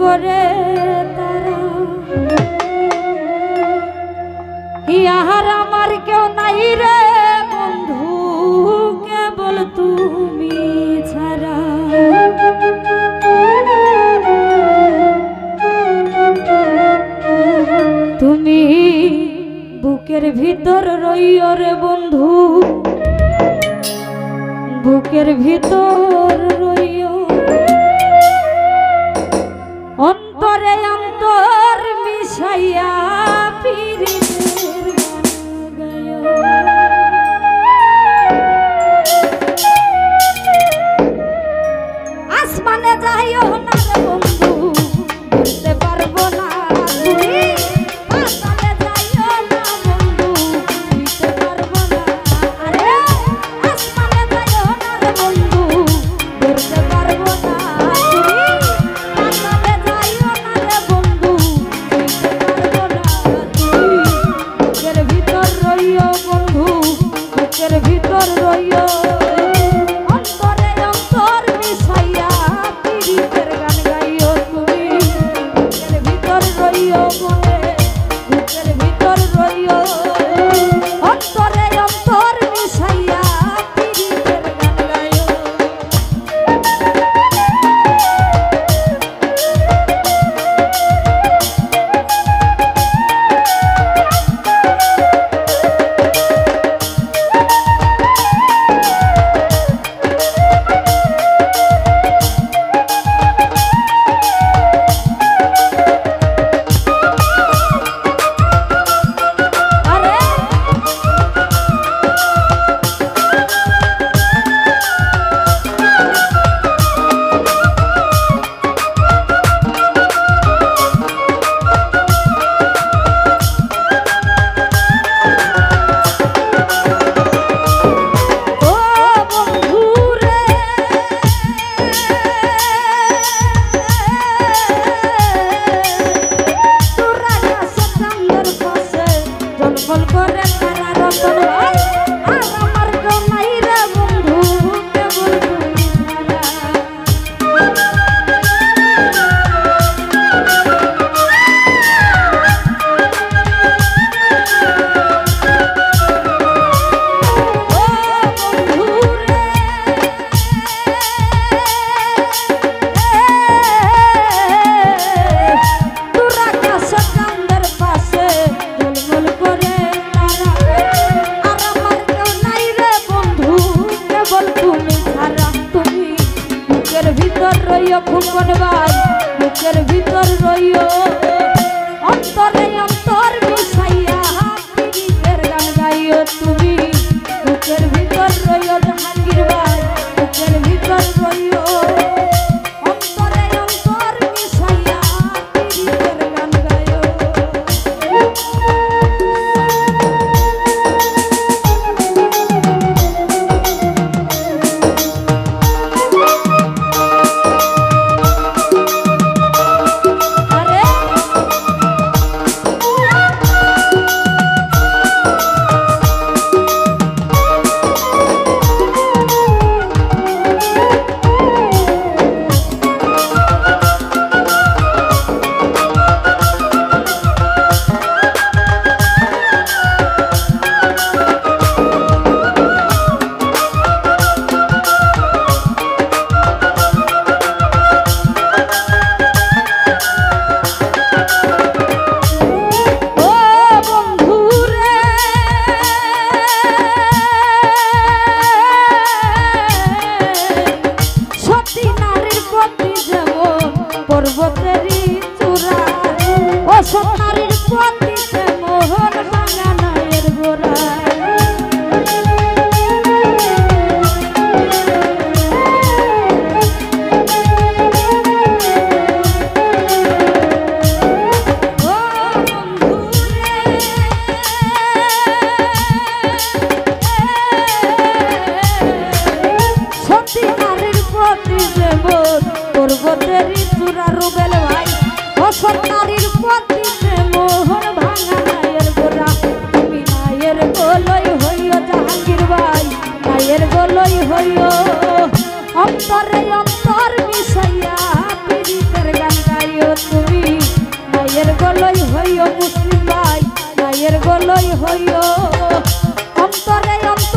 করে তারা ইহার আমার কেউ নাই রে বন্ধু কেবল তুমি ছাড়া। তুমি বুকের ভিতর রইও রে বন্ধু, বুকের ভিতর রইও, অন্তরে অন্তর মিশাইয়া পীরিতের গান গায়ো। আসমানে যাইও না রে বন্ধু, বুঝতে পারবো না তুমি, পাতালে যাইও না বন্ধু, বুঝতে পারবো না। আরে আসমানে যাইও না রে বন্ধু, বুঝতে পারবো না তুমি, পাতালে যাইও না রে বন্ধু, বুঝতে পারবো না তুমি। বুকের ভিতর রইও বন্ধু, বুকের ভিতর রইও, অন্তরে অন্তর মিশাইয়া পীরিতের গান গাইও তুমি। বুকের ভিতর রইও মনে, বুকের ভিতর রইও, অন্তরে অন্তর মিশাইয়া পীরিতের গান গাইও। করে তারা আর আমার কেউ নাই রে রাগের গলই হইও অন্তরে অন্তরে